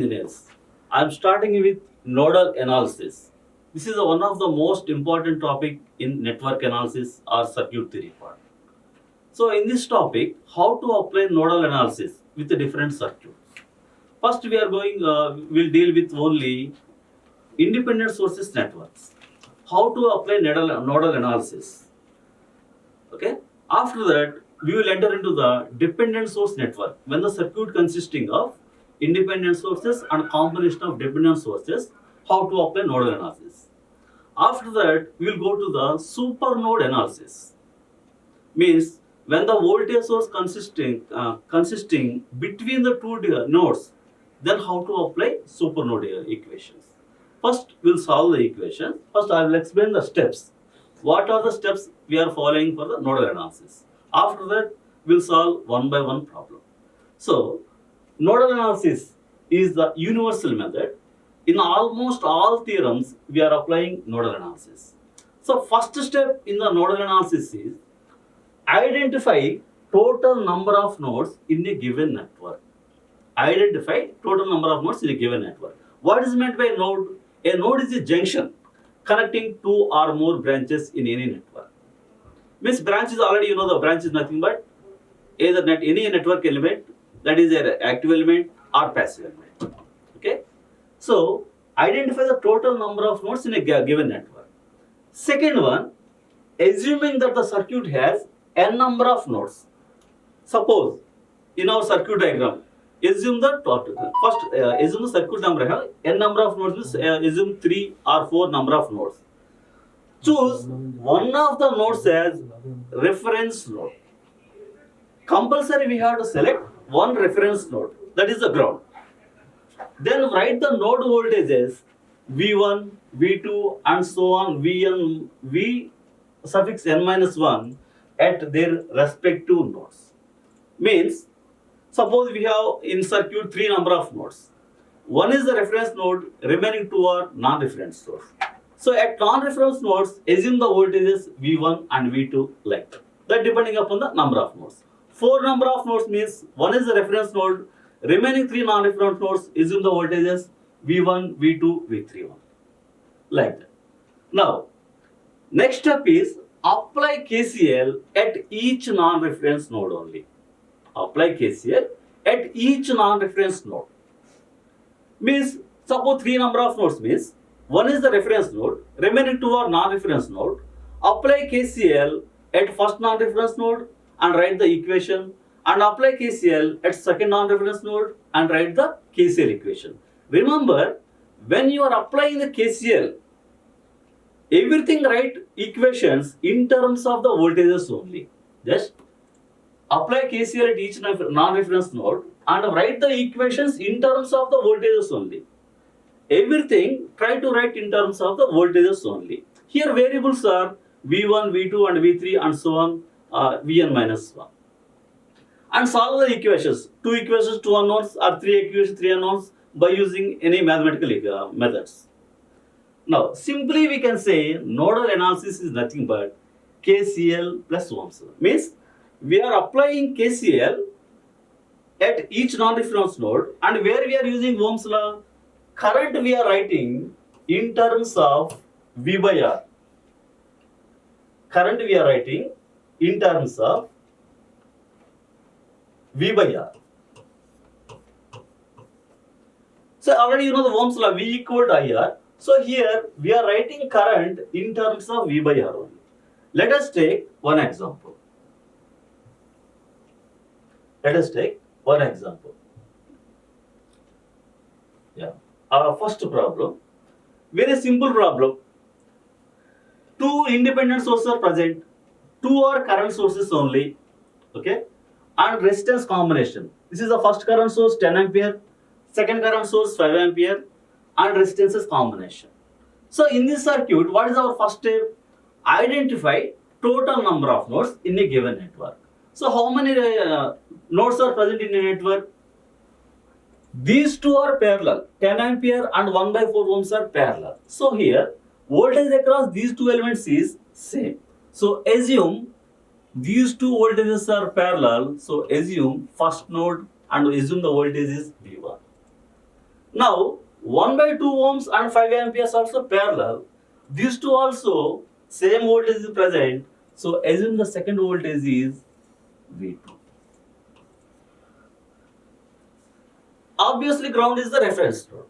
engineers. I am starting with nodal analysis. This is one of the most important topic in network analysis or circuit theory part. So in this topic, how to apply nodal analysis with the different circuits. First, we'll deal with only independent sources networks. How to apply nodal analysis. Okay. After that, we will enter into the dependent source network. When the circuit consisting of independent sources and combination of dependent sources, how to apply nodal analysis. After that, we will go to the super node analysis. Means when the voltage source consisting between the two nodes, then how to apply super node equations. First, we'll solve the equation. First, I will explain the steps. What are the steps we are following for the nodal analysis? After that, we'll solve one by one problem. So, nodal analysis is the universal method. In almost all theorems, we are applying nodal analysis. So, first step in the nodal analysis is identify total number of nodes in a given network. Identify total number of nodes in a given network. What is meant by node? A node is a junction connecting two or more branches in any network. Means branch is already, the branch is nothing but either any network element, that is an active element or passive element. Okay. So identify the total number of nodes in a given network. Second one, assuming that the circuit has n number of nodes. Suppose in our circuit diagram, assume the total. First, assume the circuit number have n number of nodes. Assume 3 or 4 number of nodes. Choose one of the nodes as reference node. Compulsory we have to select one reference node, that is the ground. Then write the node voltages V1, V2 and so on, V suffix n minus 1 at their respective nodes. Means, suppose we have in circuit 3 number of nodes. One is the reference node, remaining 2 are non-reference nodes. So at non-reference nodes, assume the voltages V1 and V2 like that, depending upon the number of nodes. 4 number of nodes means one is the reference node, remaining 3 non-reference nodes, assume the voltages V1, V2, V3, like that. Now, next step is apply KCL at each non-reference node only. Apply KCL at each non-reference node. Means, suppose 3 number of nodes means, one is the reference node, remaining 2 are non-reference node. Apply KCL at first non-reference node and write the equation, and apply KCL at second non-reference node and write the Kcl equation. Remember, when you are applying the KCL, everything write equations in terms of the voltages only. Just apply KCL at each non-reference node and write the equations in terms of the voltages only. Everything try to write in terms of the voltages only. Here variables are V1, V2 and V3 and so on, Vn minus 1. And solve the equations. 2 equations, 2 unknowns, or 3 equations, 3 unknowns by using any mathematical methods. Now, simply we can say nodal analysis is nothing but KCL plus Ohm's law. Means we are applying KCL at each non-reference node, and where we are using Ohm's law, current we are writing in terms of V by R. Current we are writing in terms of V by R. So already you know the Ohm's law, V equal to IR. So here we are writing current in terms of V by R only. Let us take one example. Yeah. Our first problem, very simple problem. 2 independent sources are present. 2 are current sources only. Okay. And resistance combination. This is the first current source 10 ampere, second current source 5 ampere, and resistances combination. So in this circuit, what is our first step? Identify total number of nodes in a given network. So how many nodes are present in a network? These two are parallel. 10 ampere and 1 by 4 ohms are parallel. So here, voltage across these two elements is same. So assume these two voltages are parallel. So assume first node and assume the voltage is V1. Now 1 by 2 ohms and 5 amperes also parallel. These two also same voltage is present. So assume the second voltage is V2. Obviously ground is the reference node.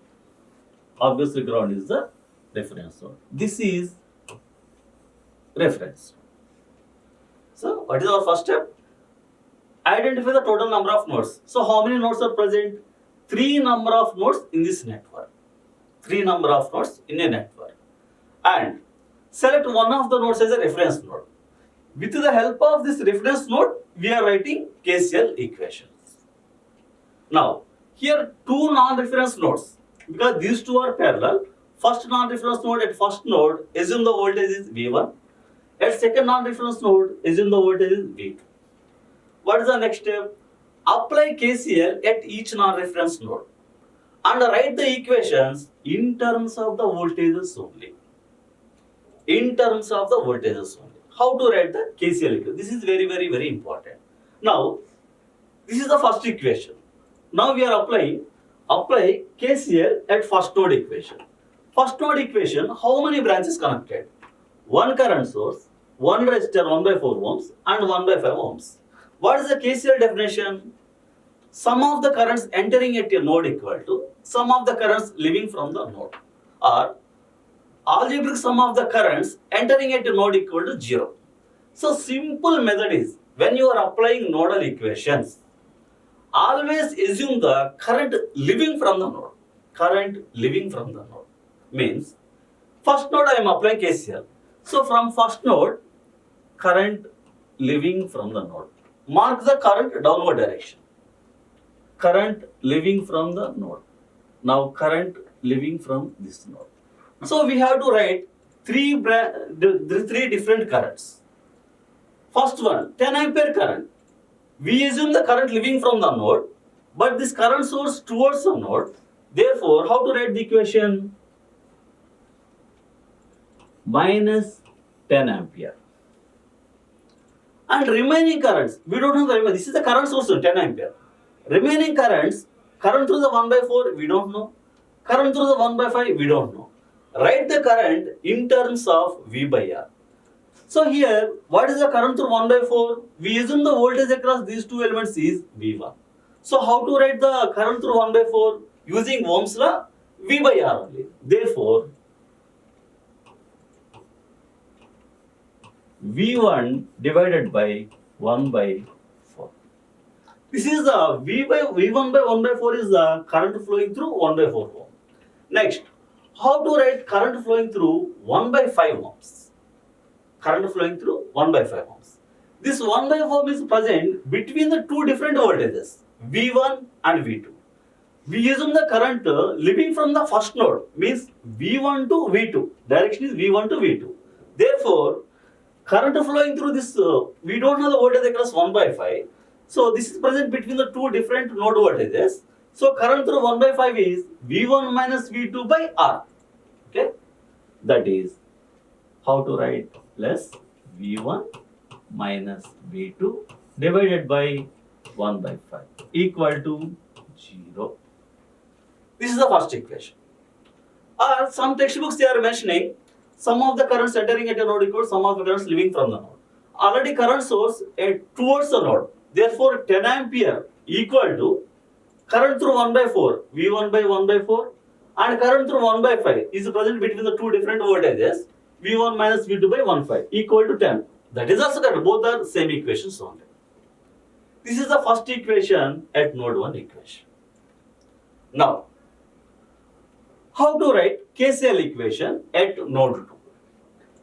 Obviously ground is the reference node. This is reference. So what is our first step? Identify the total number of nodes. So how many nodes are present? 3 number of nodes in this network. 3 number of nodes in a network. And select one of the nodes as a reference node. With the help of this reference node, we are writing Kcl equations. Now, here two non-reference nodes, because these two are parallel. First non-reference node, at first node, assume the voltage is V1. At second non-reference node, assume the voltage is V2. What is the next step? Apply KCL at each non-reference node and write the equations in terms of the voltages only. In terms of the voltages only. How to write the KCL equation? This is very important. Now, this is the first equation. Now we are apply KCL at first node equation. First node equation, how many branches connected? One current source, one resistor 1 by 4 ohms and 1 by 5 ohms. What is the KCL definition? Sum of the currents entering at a node equal to sum of the currents leaving from the node, or algebraic sum of the currents entering at a node equal to 0. So simple method is, when you are applying nodal equations, always assume the current leaving from the node. Current leaving from the node means first node I am applying KCL. So from first node, current leaving from the node. Mark the current downward direction. Current leaving from the node. Now current leaving from this node. So we have to write three different currents. First one, 10 ampere current. We assume the current leaving from the node, but this current source towards the node. Therefore, how to write the equation? Minus 10 ampere. And remaining currents, we don't know this is the current source, 10 ampere. Remaining currents, current through the 1 by 4, we don't know. Current through the 1 by 5, we don't know. Write the current in terms of V by R. So here, what is the current through 1 by 4? We assume the voltage across these two elements is V1. So how to write the current through 1 by 4? Using Ohm's law, V by R only. Therefore, V1 divided by 1 by 4. This is the V1 by 1 by 4 is the current flowing through 1 by 4 ohm. Next, how to write current flowing through 1 by 5 ohms? Current flowing through 1 by 5 ohms. This 1 by 4 is present between the two different voltages, V1 and V2. We assume the current leaving from the first node, means V1 to V2. Direction is V1 to V2. Therefore, current flowing through this, we don't know the voltage across 1 by 5. So this is present between the two different node voltages. So current through 1 by 5 is V1 minus V2 by R. Okay. That is how to write plus V1 minus V2 divided by 1 by 5 equal to 0. This is the first equation. Or some textbooks they are mentioning sum of the currents entering at a node equal to sum of the currents leaving from the node. Already current source towards the node. Therefore, 10 ampere equal to current through 1 by 4, V1 by 1 by 4, and current through 1 by 5 is present between the two different voltages, V1 minus V2 by 1 5 equal to 10. That is also correct. Both are same equations only. This is the first equation at node 1 equation. Now, how to write KCL equation at node 2?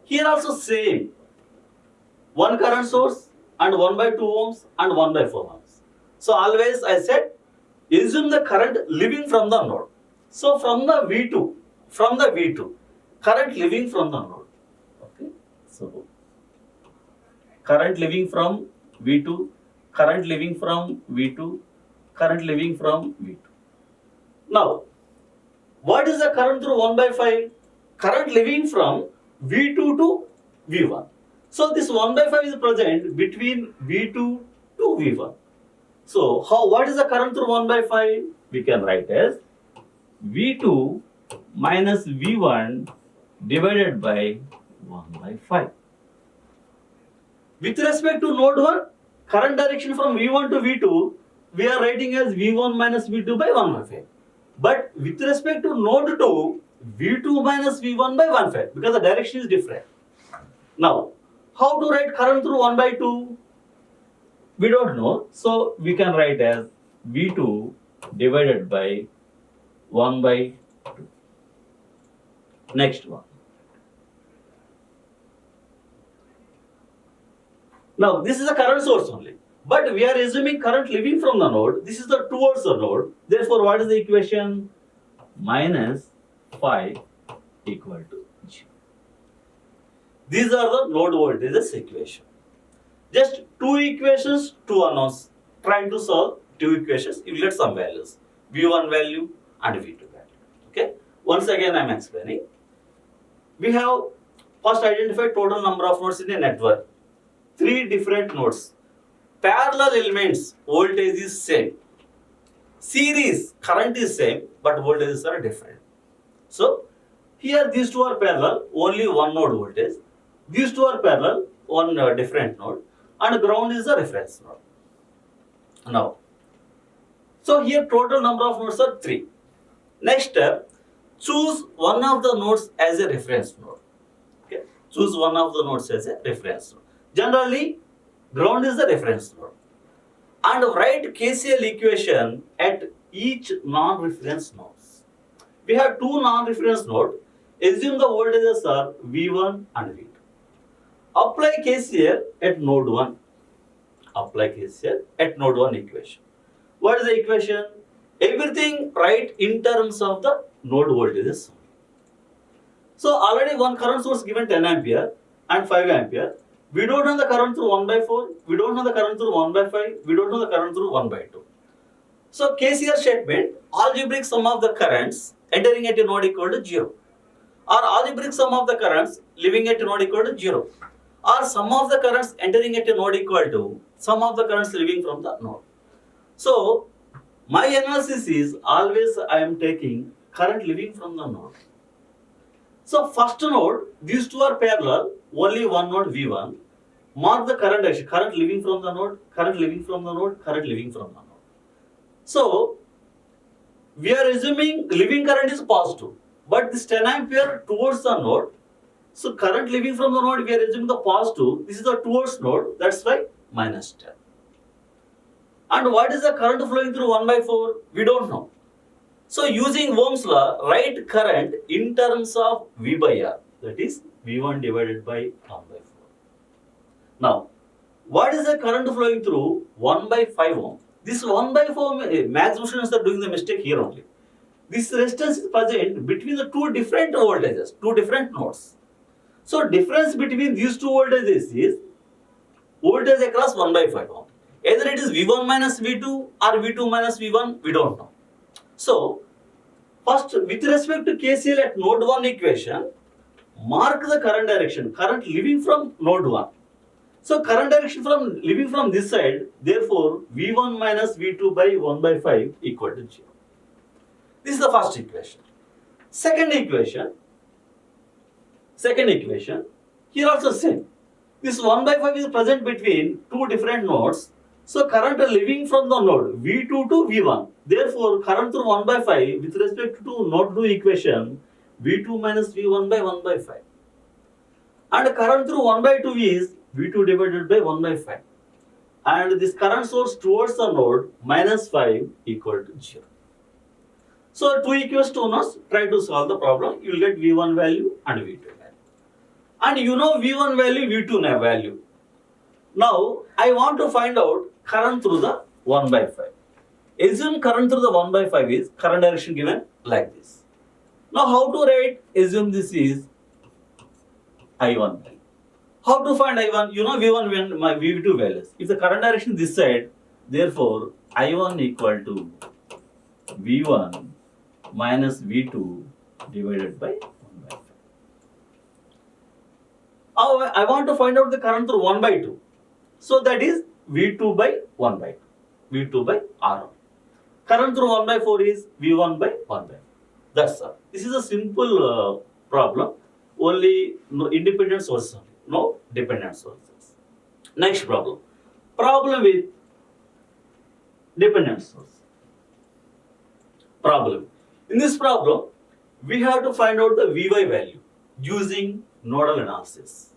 Here also same. One current source and 1 by 2 ohms and 1 by 4 ohms. So always I said, assume the current leaving from the node. So from the V2, current leaving from the node. Okay. So current leaving from V2, current leaving from V2, current leaving from V2. Now, what is the current through 1 by 5? Current leaving from V2 to V1. So this 1 by 5 is present between V2 to V1. So what is the current through 1 by 5? We can write as V2 minus V1 divided by 1 by 5. With respect to node 1, current direction from V1 to V2, we are writing as V1 minus V2 by 1 by 5. But with respect to node 2, V2 minus V1 by 1 5 because the direction is different. Now, how to write current through 1 by 2? We don't know. So, we can write as V2 divided by 1 by 2. Next one. Now, this is the current source only. But we are assuming current leaving from the node. This is the towards the node. Therefore, what is the equation? Minus 5 equal to 0. These are the node voltages equation. Just two equations, two unknowns. Trying to solve two equations, you get some values. V1 value and V2 value. Okay. Once again, I am explaining. We have first identified total number of nodes in a network. 3 different nodes. Parallel elements, voltage is same. Series, current is same, but voltages are different. So, here these two are parallel, only one node voltage. These two are parallel, one different node, and ground is the reference node. Now, so here total number of nodes are 3. Next step, choose one of the nodes as a reference node. Okay, choose one of the nodes as a reference node. Generally, ground is the reference node. And write Kcl equation at each non-reference nodes. We have 2 non-reference nodes. Assume the voltages are V1 and V2. Apply Kcl at node 1. Apply Kcl at node 1 equation. What is the equation? Everything write in terms of the node voltages. So already one current source given 10 ampere and 5 ampere. We don't know the current through 1 by 4. We don't know the current through 1 by 5. We don't know the current through 1 by 2. So Kcl statement, algebraic sum of the currents entering at a node equal to 0. Or algebraic sum of the currents leaving at a node equal to 0. Or sum of the currents entering at a node equal to sum of the currents leaving from the node. So my analysis is always I am taking current leaving from the node. So first node, these two are parallel, only one node V1. Mark the current direction, current leaving from the node, current leaving from the node, current leaving from the node. So we are assuming leaving current is positive, but this 10 ampere towards the node. So current leaving from the node, we are assuming the positive. This is the towards node, that's why minus 10. And what is the current flowing through 1 by 4? We don't know. So using Ohm's law, write current in terms of V by R. That is V1 divided by 1 by 4. Now, what is the current flowing through 1 by 5 ohm? This 1 by 4, maximum students are doing the mistake here only. This resistance is present between the two different voltages, two different nodes. So difference between these two voltages is voltage across 1 by 5 ohm. Either it is V1 minus V2 or V2 minus V1, we don't know. So, first with respect to KCL at node 1 equation, mark the current direction, current leaving from node 1. So, current direction from leaving from this side, therefore, V1 minus V2 by 1 by 5 equal to 0. This is the first equation. Second equation, here also same. This 1 by 5 is present between two different nodes. So current leaving from the node V2 to V1. Therefore, current through 1 by 5 with respect to node 2 equation V2 minus V1 by 1 by 5. And current through 1 by 2 is V2 divided by 1 by 5. And this current source towards the node minus 5 equal to 0. So 2 equals to unknowns, try to solve the problem. You will get V1 value and V2 value. And you know V1 value, V2 value. Now, I want to find out current through the 1 by 5. Assume current through the 1 by 5 is current direction given like this. Now, how to write? Assume this is I1 value. How to find I1? You know V1, my V2 values. If the current direction this side, therefore, I1 equal to V1 minus V2 divided by 1 by 5. Now, I want to find out the current through 1 by 2. So that is V2 by 1 by 2. V2 by R1. Current through 1 by 4 is V1 by 1 by 4. That's all. This is a simple problem. Only no independent sources, no dependent sources. Next problem. Problem with dependent source. Problem. In this problem, we have to find out the Vy value using nodal analysis.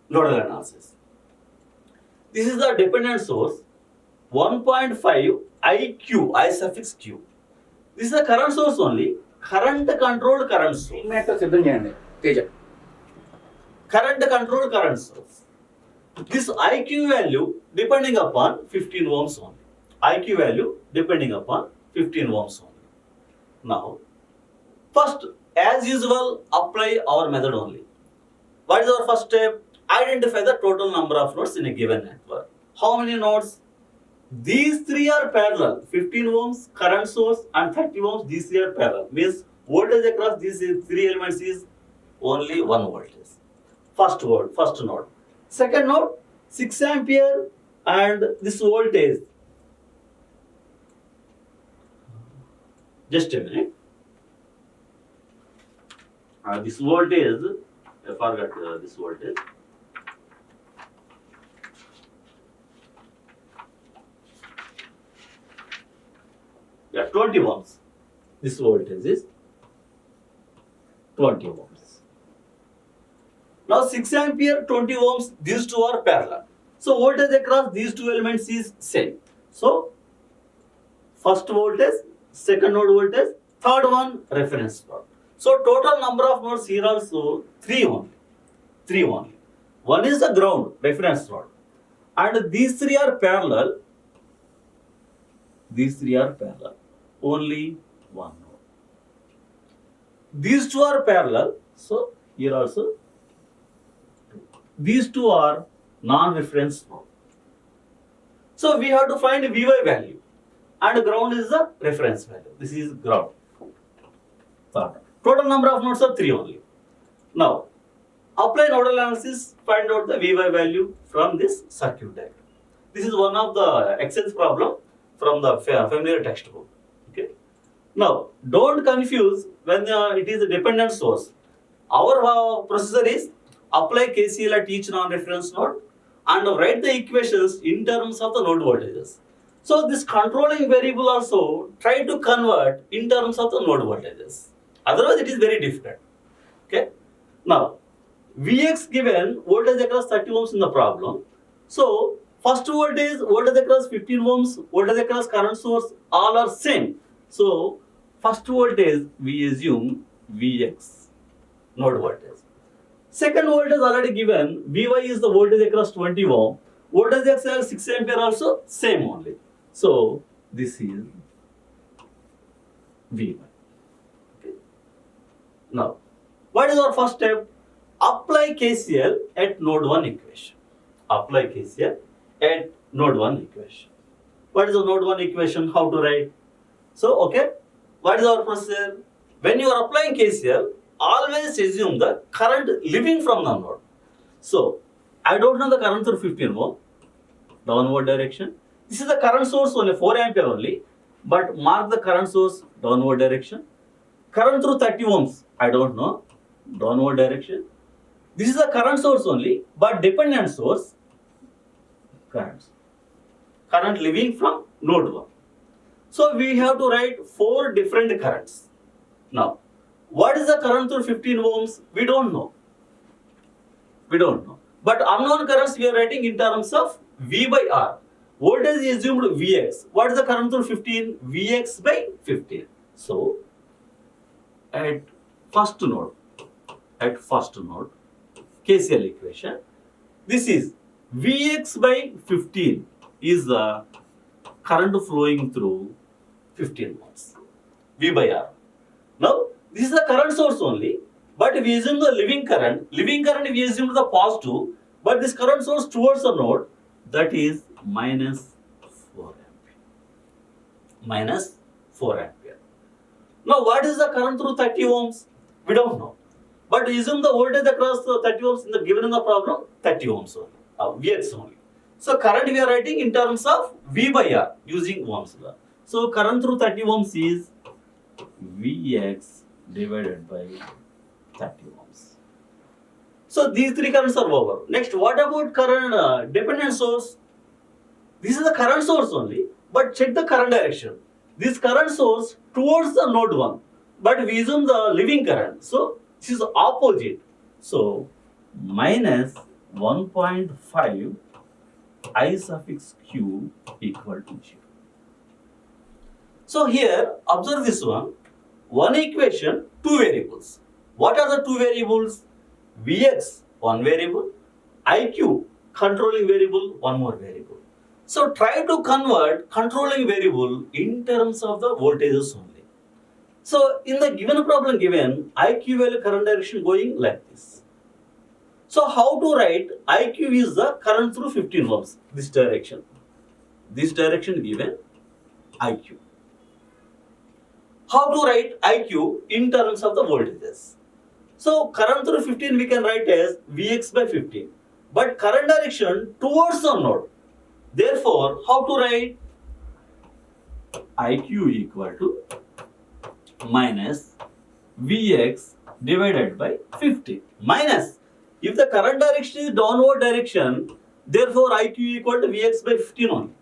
Nodal analysis. This is the dependent source 1.5 IQ, I suffix Q. This is the current source only, current controlled current source. Current controlled current source. This IQ value depending upon 15 ohms only. IQ value depending upon 15 ohms only. Now, first, as usual, apply our method only. What is our first step? Identify the total number of nodes in a given network. How many nodes? These three are parallel. 15 ohms, current source, and 30 ohms, these three are parallel. Means voltage across these three elements is only one voltage. First node. Second node, 6 ampere, and this voltage. Just a minute. This voltage, I forgot this voltage. Yeah, 20 ohms. This voltage is 20 ohms. Now 6 ampere, 20 ohms, these two are parallel. So voltage across these two elements is same. So first voltage, second node voltage, third one reference node. So total number of nodes here also 3 only. 3 only. One is the ground, reference node. And these three are parallel. These three are parallel. Only one node. These two are parallel. So here also these two are non-reference node. So we have to find Vy value. And ground is the reference value. This is ground. Total number of nodes are 3 only. Now, apply nodal analysis, find out the Vy value from this circuit diagram. This is one of the Excel problem from the familiar textbook. Okay. Now, don't confuse when it is a dependent source. Our procedure is apply KCL at each non-reference node and write the equations in terms of the node voltages. So this controlling variable also try to convert in terms of the node voltages. Otherwise, it is very difficult. Okay. Now, Vx given voltage across 30 ohms in the problem. So first voltage across 15 ohms, voltage across current source, all are same. So first voltage we assume Vx, node voltage. Second voltage already given, Vy is the voltage across 20 ohm, voltage across 6 ampere also same only. So this is Vy. Okay. Now, what is our first step? Apply KCL at node 1 equation. Apply KCL at node 1 equation. What is the node 1 equation? How to write? So, okay, what is our procedure? When you are applying KCL, always assume the current leaving from the node. So, I don't know the current through 15 ohm, downward direction. This is the current source only, 4 ampere only, but mark the current source downward direction. Current through 30 ohms, I don't know, downward direction. This is the current source only, but dependent source, current leaving from node 1. So we have to write 4 different currents. Now, what is the current through 15 ohms? We don't know. But unknown currents we are writing in terms of V by R. Voltage is assumed Vx. What is the current through 15? Vx by 15. So, at first node, KCL equation, this is Vx by 15 is the current flowing through 15 volts. V by R. Now, this is the current source only, but we assume the living current. Living current we assume the positive, but this current source towards the node, that is minus 4 ampere. Now, what is the current through 30 ohms? We don't know. But assume the voltage across the 30 ohms given in the problem, 30 ohms only, Vx only. So, current we are writing in terms of V by R using Ohm's law. So, current through 30 ohms is Vx divided by 30 ohms. So these three currents are over. Next, what about current dependent source? This is the current source only, but check the current direction. This current source towards the node 1, but we assume the leaving current. So this is opposite. So minus 1.5 I suffix q equal to 0. So here, observe this one. One equation, two variables. What are the two variables? Vx, one variable. Iq, controlling variable, one more variable. So try to convert controlling variable in terms of the voltages only. So in the given problem given, Iq value current direction going like this. So how to write Iq is the current through 15 ohms, this direction. This direction given Iq. How to write Iq in terms of the voltages? So current through 15 we can write as Vx by 15. But current direction towards the node. Therefore, how to write? Iq equal to minus Vx divided by 50. Minus, if the current direction is downward direction, therefore Iq equal to Vx by 15 only.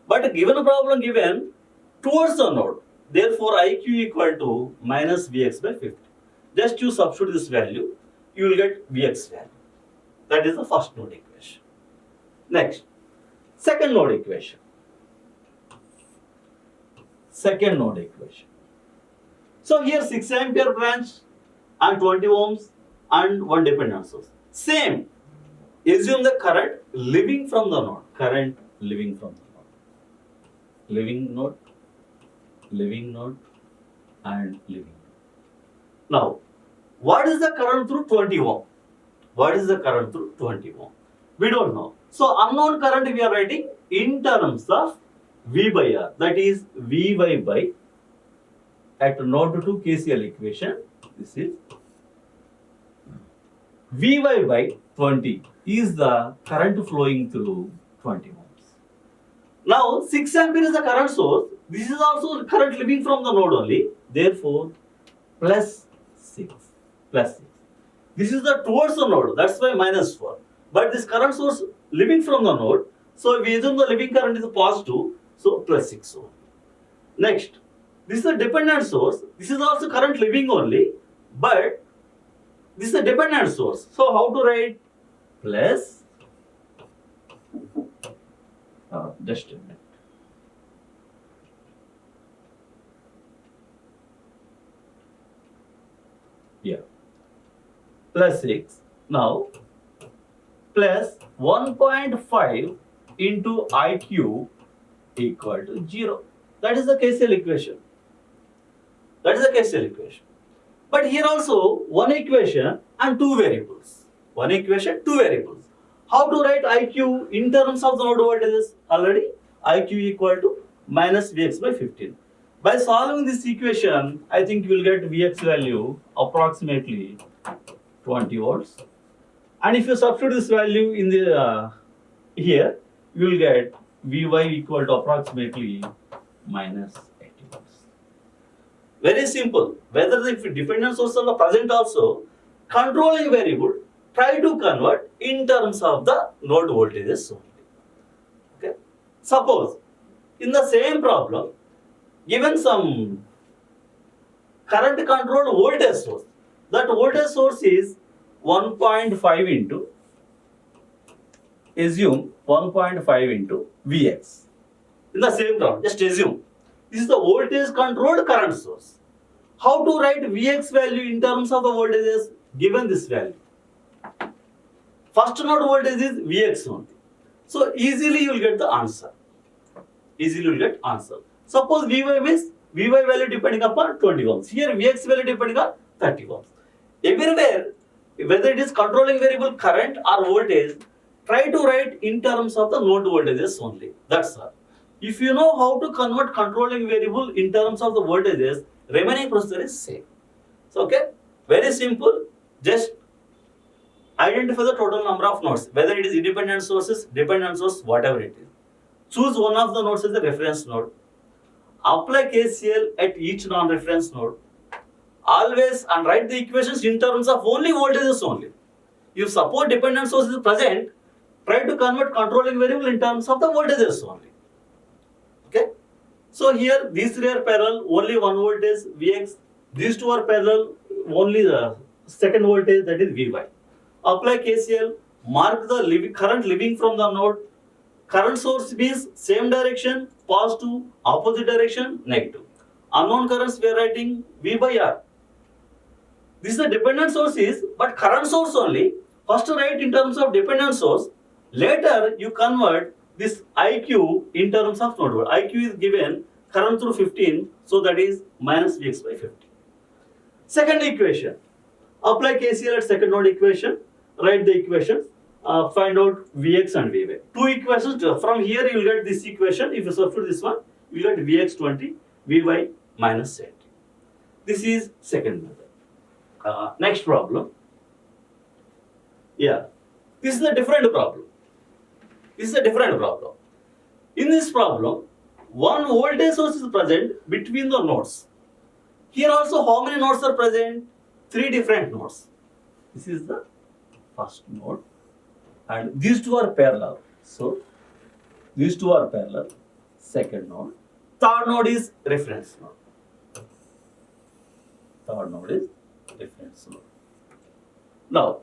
But given a problem given towards the node, therefore Iq equal to minus Vx by 50. Just you substitute this value, you will get Vx value. That is the first node equation. Next, second node equation. Second node equation. So here 6 ampere branch and 20 ohms and one dependent source. Same. Assume the current leaving from the node. Current leaving from the node. Leaving node, leaving node and leaving node. Now, what is the current through 20 ohm? What is the current through 20 ohm? We don't know. So unknown current we are writing in terms of V by R. That is Vy by at node 2 Kcl equation. This is Vy by 20 is the current flowing through 20 ohms. Now 6 ampere is the current source. This is also current leaving from the node only. Therefore plus 6. Plus 6. This is the towards the node. That's why minus 4. But this current source leaving from the node. So we assume the leaving current is positive. So plus 6 ohm. Next. This is a dependent source. This is also current leaving only. But this is a dependent source. So how to write? Plus. Just a minute. Yeah. Plus 6. Now, plus 1.5 into Iq equal to 0. That is the Kcl equation. That is the Kcl equation. But here also, one equation and two variables. One equation, two variables. How to write Iq in terms of the node voltages? Already, Iq equal to minus Vx by 15. By solving this equation, I think you will get Vx value approximately 20 volts. And if you substitute this value in the here, you will get Vy equal to approximately minus 80 volts. Very simple. Whether the dependent sources are present also, controlling variable, try to convert in terms of the node voltages only. Okay. Suppose in the same problem, given some current controlled voltage source, that voltage source is 1.5 into, assume 1.5 into Vx. In the same problem, just assume. This is the voltage controlled current source. How to write Vx value in terms of the voltages given this value? First node voltage is Vx only. So easily you will get the answer. Easily you will get answer. Suppose Vy means Vy value depending upon 20 ohms. Here Vx value depending on 30 ohms. Everywhere, whether it is controlling variable current or voltage, try to write in terms of the node voltages only. That's all. If you know how to convert controlling variable in terms of the voltages, remaining procedure is same. So, okay, very simple. Just identify the total number of nodes, whether it is independent sources, dependent source, whatever it is. Choose one of the nodes as a reference node. Apply KCL at each non-reference node. always and write the equations in terms of only voltages only. If suppose dependent source is present, try to convert controlling variable in terms of the voltages only. Okay. So here these three are parallel, only one voltage Vx. These two are parallel, only the second voltage, that is Vy. Apply KCL, mark the current leaving from the node. Current source means same direction, positive, opposite direction, negative. Unknown currents we are writing V by R. This is the dependent source is, but current source only. First write in terms of dependent source. Later you convert this IQ in terms of node. IQ is given current through 15, so that is minus Vx by 50. Second equation. Apply KCL at second node equation. Write the equations. Find out Vx and Vy. Two equations. From here you will get this equation. If you substitute this one, you will get Vx 20, Vy minus 70. This is second method. Next problem. Yeah. This is a different problem. This is a different problem. In this problem, one voltage source is present between the nodes. Here also how many nodes are present? Three different nodes. This is the first node. And these two are parallel. So, these two are parallel. Second node. Third node is reference node. Third node is reference node. Now,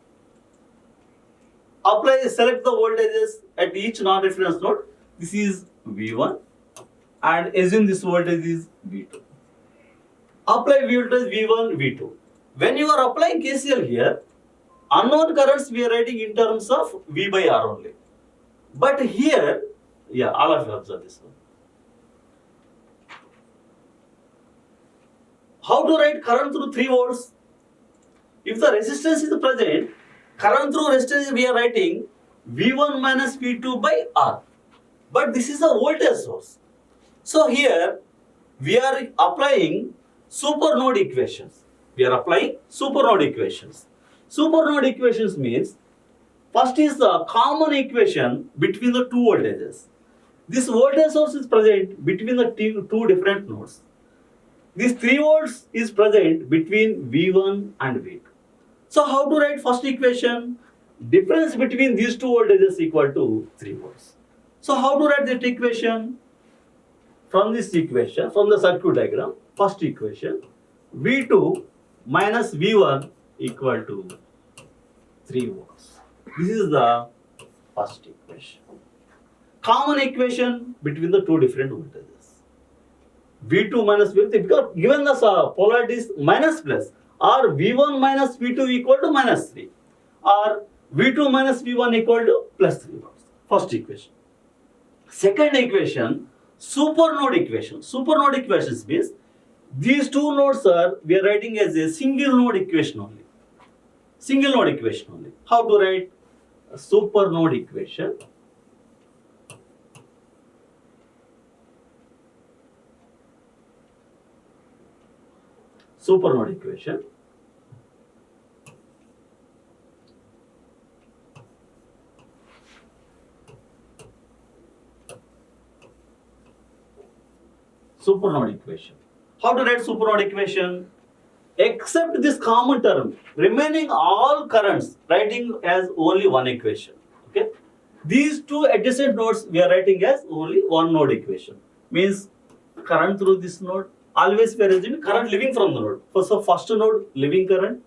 select the voltages at each non-reference node. This is V1 and assume this voltage is V2. Apply voltage V1, V2. When you are applying KCL here, unknown currents we are writing in terms of V by R only. But here, yeah, all of you observe this one. How to write current through 3 volts? If the resistance is present, current through resistance we are writing V1 minus V2 by R. But this is a voltage source. So here we are applying super node equations. We are applying super node equations. Super node equations means first is the common equation between the two voltages. This voltage source is present between the two different nodes. This 3 volts is present between V1 and V2. So how to write first equation? Difference between these two voltages equal to 3 volts. So how to write that equation? From this equation, from the circuit diagram, first equation, V2 minus V1 equal to 3 volts. This is the first equation. Common equation between the two different voltages. V2 minus V1, because given the polarity is minus plus, or V1 minus V2 equal to minus 3, or V2 minus V1 equal to plus 3 volts. First equation. Second equation, super node equation. Super node equations means these two nodes are, we are writing as a single node equation only. Single node equation only. How to write a super node equation? Super node equation. Super node equation. How to write super node equation? Except this common term, remaining all currents, writing as only one equation. Okay. These two adjacent nodes we are writing as only one node equation. Means current through this node. Always we are assuming current leaving from the node. So first node leaving current.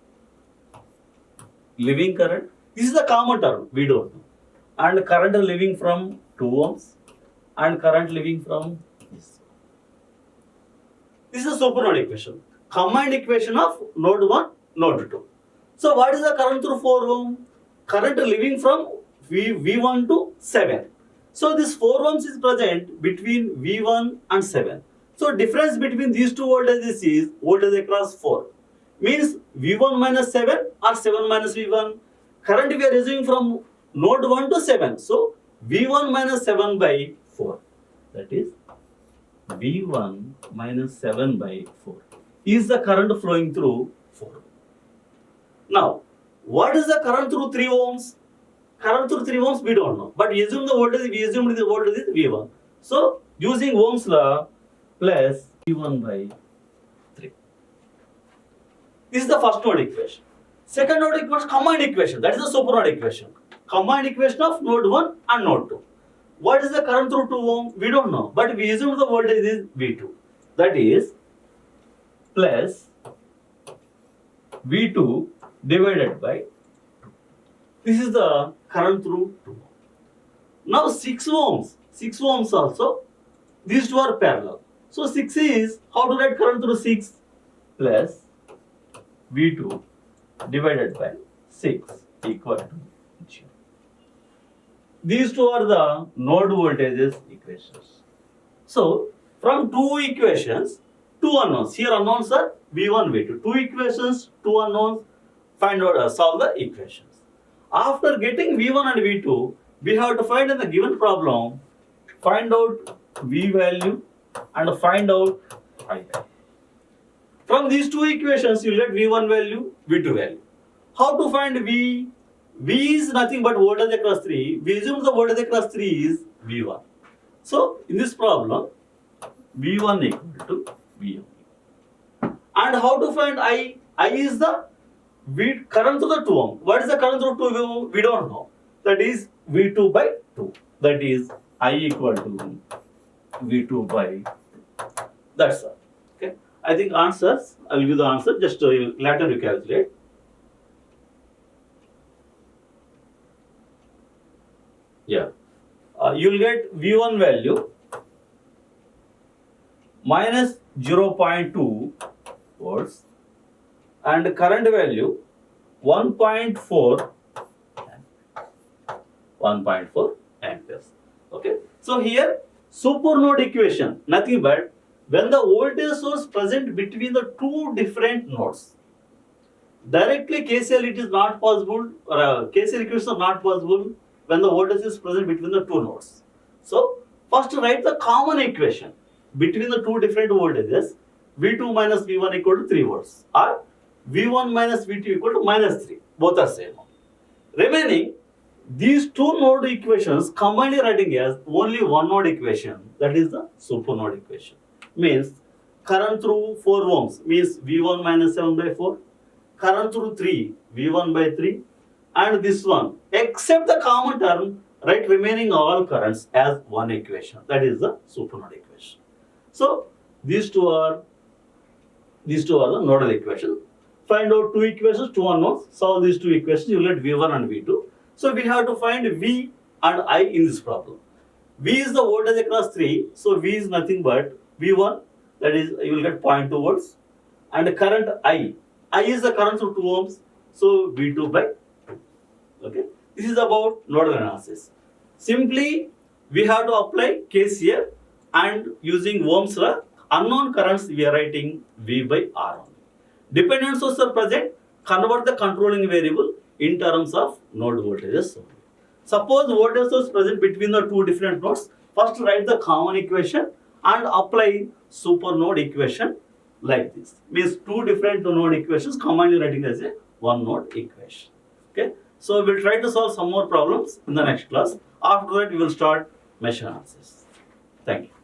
Leaving current. This is the common term. We don't know. And current leaving from 2 ohms. And current leaving from this. This is a super node equation. Combined equation of node 1, node 2. So what is the current through 4 ohm? Current leaving from V1 to 7. So this 4 ohms is present between V1 and 7. So difference between these two voltages is voltage across 4. Means V1 minus 7 or 7 minus V1. Current we are assuming from node 1 to 7. So V1 minus 7 by 4. That is V1 minus 7 by 4 is the current flowing through 4. Now, what is the current through 3 ohms? Current through 3 ohms we don't know. But we assume the voltage, we assume the voltage is V1. So, using Ohm's law plus V1 by 3. This is the first node equation. Second node equation, combined equation. That is the super node equation. Combined equation of node 1 and node 2. What is the current through 2 ohm? We don't know. But we assume the voltage is V2. That is plus V2 divided by 2. This is the current through 2 ohm. Now 6 ohms. 6 ohms also. These two are parallel. So 6 is, how to write current through 6? Plus V2 divided by 6 equal to 0. These two are the node voltages equations. So, from two equations, two unknowns. Here unknowns are V1, V2. Two equations, two unknowns, find out, solve the equations. After getting V1 and V2, we have to find in the given problem, find out V value and find out I value. From these two equations, you get V1 value, V2 value. How to find V? V is nothing but voltage across 3. We assume the voltage across 3 is V1. So, in this problem, V1 equal to V1. And how to find I? I is the current through the 2 ohm. What is the current through 2 ohm? We don't know. That is V2 by 2. That is I equal to V2 by 2. That's all. Okay. I think answers, I will give the answer. Just later you calculate. Yeah. You will get V1 value minus 0.2 volts and current value 1.4 amperes. Okay. So here super node equation, nothing but when the voltage source present between the two different nodes. Directly KCL it is not possible, or KCL equation is not possible when the voltage is present between the two nodes. So, first write the common equation between the two different voltages, V2 minus V1 equal to 3 volts or V1 minus V2 equal to minus 3. Both are same. Remaining, these two node equations combined writing as only one node equation, that is the super node equation. Means current through 4 ohms means V1 minus 7 by 4, current through 3, V1 by 3, and this one, except the common term, write remaining all currents as one equation. That is the supernode equation. So these two are the nodal equations. Find out two equations, two unknowns. Solve these two equations. You will get V1 and V2. So we have to find V and I in this problem. V is the voltage across 3. So V is nothing but V1. That is, you will get 0.2 volts. And the current I. I is the current through 2 ohms. So V2 by 2. Okay. This is about nodal analysis. Simply, we have to apply KCL and using Ohm's law, unknown currents we are writing V by R only. Dependent sources are present, convert the controlling variable in terms of node voltages only. Suppose voltage source present between the two different nodes, first write the common equation and apply super node equation like this. Means two different node equations combined writing as a one node equation. Okay. So we'll try to solve some more problems in the next class. After that, we will start mesh analysis. Thank you.